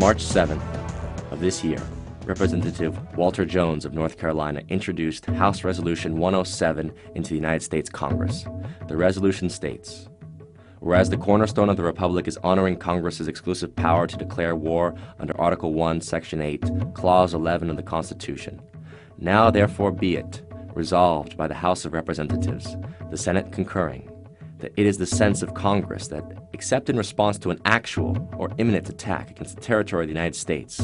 March 7th of this year, Representative Walter Jones of North Carolina introduced House Resolution 107 into the United States Congress. The resolution states, whereas the cornerstone of the Republic is honoring Congress's exclusive power to declare war under Article 1, Section 8, Clause 11 of the Constitution, now therefore be it resolved by the House of Representatives, the Senate concurring, that it is the sense of Congress that, except in response to an actual or imminent attack against the territory of the United States,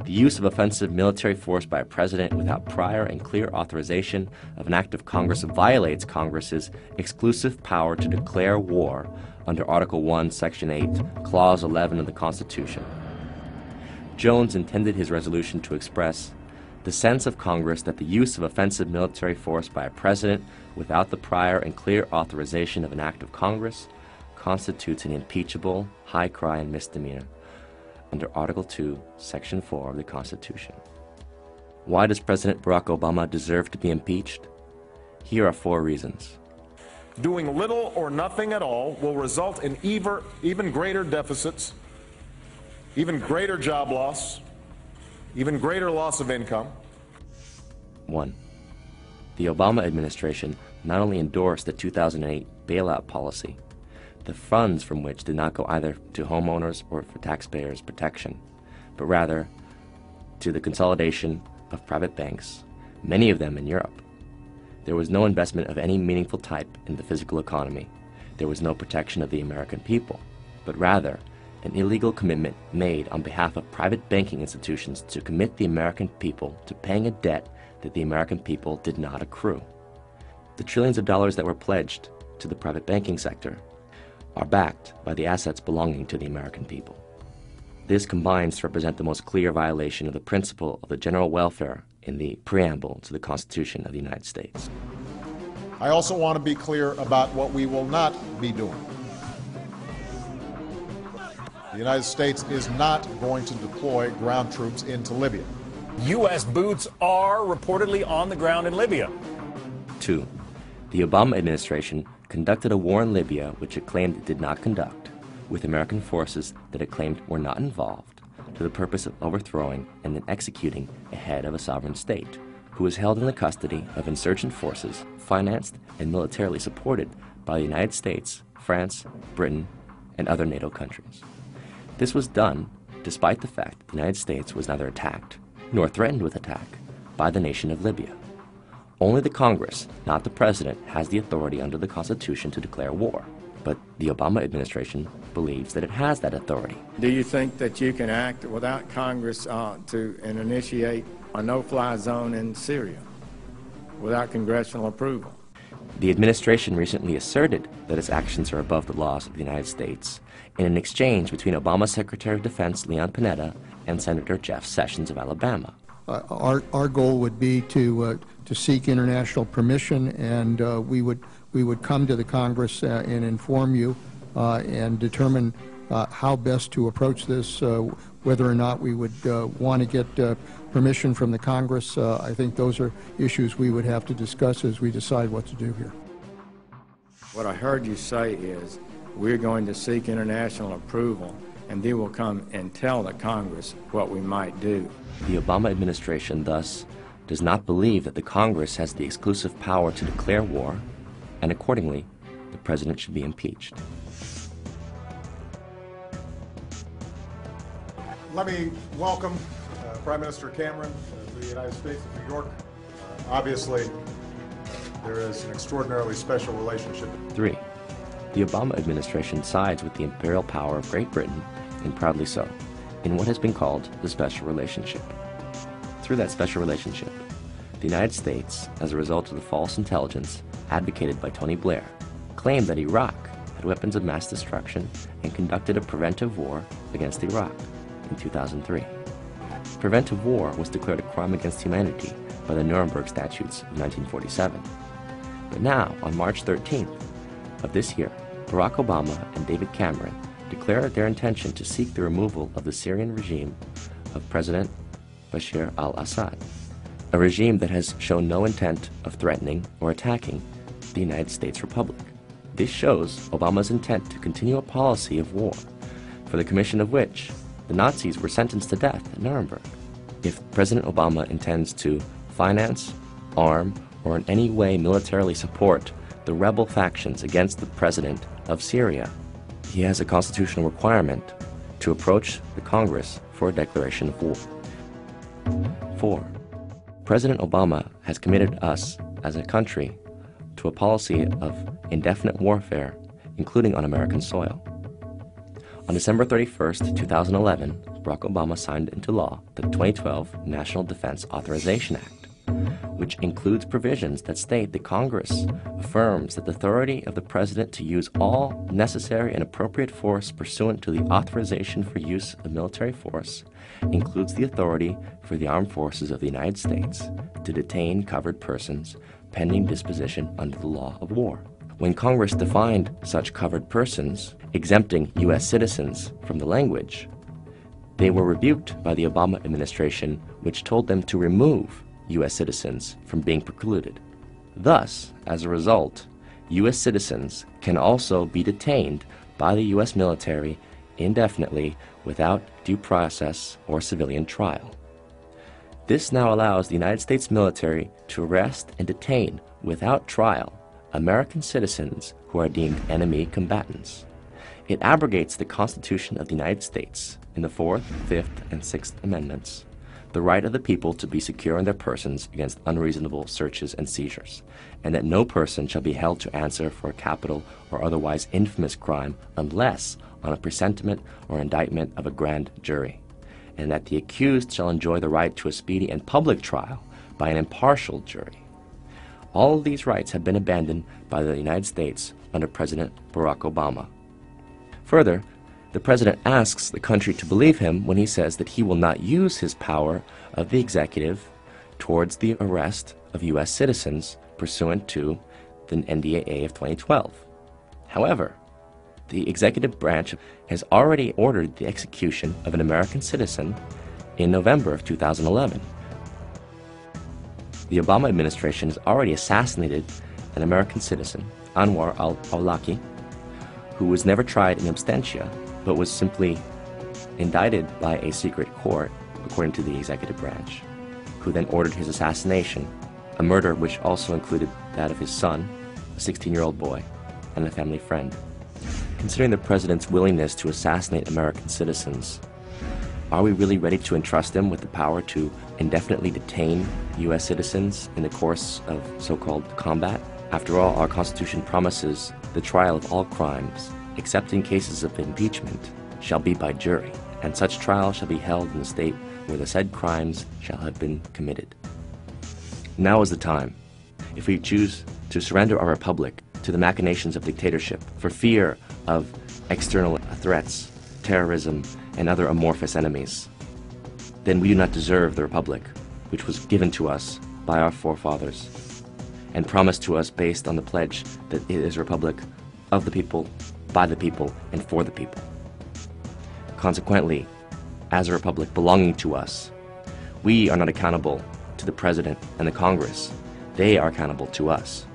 the use of offensive military force by a president without prior and clear authorization of an act of Congress violates Congress's exclusive power to declare war under Article 1, Section 8, Clause 11 of the Constitution. Jones intended his resolution to express the sense of Congress that the use of offensive military force by a president without the prior and clear authorization of an act of Congress constitutes an impeachable, high crime misdemeanor under Article 2, Section 4 of the Constitution. Why does President Barack Obama deserve to be impeached? Here are 4 reasons. Doing little or nothing at all will result in even greater deficits, even greater job loss, even greater loss of income. 1. The Obama administration not only endorsed the 2008 bailout policy, the funds from which did not go either to homeowners or for taxpayers' protection, but rather to the consolidation of private banks, many of them in Europe. There was no investment of any meaningful type in the physical economy. There was no protection of the American people, but rather an illegal commitment made on behalf of private banking institutions to commit the American people to paying a debt that the American people did not accrue. The trillions of dollars that were pledged to the private banking sector are backed by the assets belonging to the American people. This combines to represent the most clear violation of the principle of the general welfare in the preamble to the Constitution of the United States. I also want to be clear about what we will not be doing. The United States is not going to deploy ground troops into Libya. U.S. boots are reportedly on the ground in Libya. 2. The Obama administration conducted a war in Libya which it claimed it did not conduct, with American forces that it claimed were not involved, to the purpose of overthrowing and then executing a head of a sovereign state, who was held in the custody of insurgent forces financed and militarily supported by the United States, France, Britain, and other NATO countries. This was done despite the fact that the United States was neither attacked nor threatened with attack by the nation of Libya. Only the Congress, not the President, has the authority under the Constitution to declare war. But the Obama administration believes that it has that authority. Do you think that you can act without Congress to initiate a no-fly zone in Syria without congressional approval? The administration recently asserted that its actions are above the laws of the United States in an exchange between Obama Secretary of Defense Leon Panetta and Senator Jeff Sessions of Alabama. Our goal would be to seek international permission, and we would come to the Congress and inform you and determine how best to approach this, whether or not we would want to get permission from the Congress. I think those are issues we would have to discuss as we decide what to do here. What I heard you say is we're going to seek international approval, and then we'll come and tell the Congress what we might do. The Obama administration, thus, does not believe that the Congress has the exclusive power to declare war, and accordingly, the President should be impeached. Let me welcome Prime Minister Cameron to the United States of New York. Obviously, there is an extraordinarily special relationship. 3. The Obama administration sides with the imperial power of Great Britain, and proudly so, in what has been called the special relationship. Through that special relationship, the United States, as a result of the false intelligence advocated by Tony Blair, claimed that Iraq had weapons of mass destruction and conducted a preventive war against Iraq in 2003. Preventive war was declared a crime against humanity by the Nuremberg Statutes of 1947. But now, on March 13th of this year, Barack Obama and David Cameron declared their intention to seek the removal of the Syrian regime of President Bashar al-Assad, a regime that has shown no intent of threatening or attacking the United States Republic. This shows Obama's intent to continue a policy of war, for the commission of which the Nazis were sentenced to death at Nuremberg. If President Obama intends to finance, arm, or in any way militarily support the rebel factions against the president of Syria, he has a constitutional requirement to approach the Congress for a declaration of war. 4. President Obama has committed us as a country to a policy of indefinite warfare, including on American soil. On December 31st, 2011, Barack Obama signed into law the 2012 National Defense Authorization Act, which includes provisions that state that Congress affirms that the authority of the President to use all necessary and appropriate force pursuant to the authorization for use of military force includes the authority for the armed forces of the United States to detain covered persons pending disposition under the law of war. When Congress defined such covered persons, exempting U.S. citizens from the language, they were rebuked by the Obama administration, which told them to remove U.S. citizens from being precluded. Thus, as a result, U.S. citizens can also be detained by the U.S. military indefinitely without due process or civilian trial. This now allows the United States military to arrest and detain without trial American citizens who are deemed enemy combatants. It abrogates the Constitution of the United States in the 4th, 5th, and 6th Amendments, the right of the people to be secure in their persons against unreasonable searches and seizures, and that no person shall be held to answer for a capital or otherwise infamous crime unless on a presentiment or indictment of a grand jury, and that the accused shall enjoy the right to a speedy and public trial by an impartial jury. All of these rights have been abandoned by the United States under President Barack Obama. Further, the President asks the country to believe him when he says that he will not use his power of the executive towards the arrest of U.S. citizens pursuant to the NDAA of 2012. However, the executive branch has already ordered the execution of an American citizen in November of 2011. The Obama administration has already assassinated an American citizen, Anwar al-Awlaki, who was never tried in absentia, but was simply indicted by a secret court, according to the executive branch, who then ordered his assassination, a murder which also included that of his son, a 16-year-old boy, and a family friend. Considering the President's willingness to assassinate American citizens, are we really ready to entrust him with the power to indefinitely detain U.S. citizens in the course of so-called combat? After all, our Constitution promises the trial of all crimes, except in cases of impeachment, shall be by jury, and such trial shall be held in the state where the said crimes shall have been committed. Now is the time, if we choose to surrender our republic to the machinations of dictatorship for fear of external threats, terrorism, and other amorphous enemies, then we do not deserve the republic which was given to us by our forefathers and promised to us based on the pledge that it is a republic of the people, by the people, and for the people. Consequently, as a republic belonging to us, we are not accountable to the President and the Congress. They are accountable to us.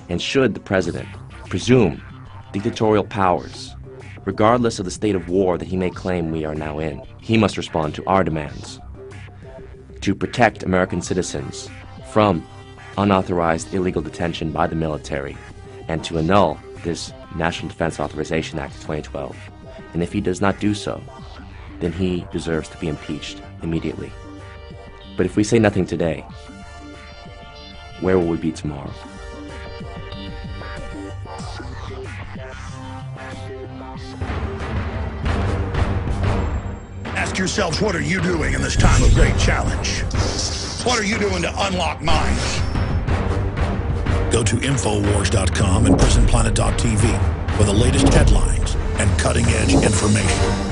And should the President presume dictatorial powers, regardless of the state of war that he may claim we are now in, he must respond to our demands to protect American citizens from unauthorized illegal detention by the military and to annul this National Defense Authorization Act of 2012. And if he does not do so, then he deserves to be impeached immediately. But if we say nothing today, where will we be tomorrow? Ask yourselves, what are you doing in this time of great challenge? What are you doing to unlock minds? Go to Infowars.com and PrisonPlanet.tv for the latest headlines and cutting-edge information.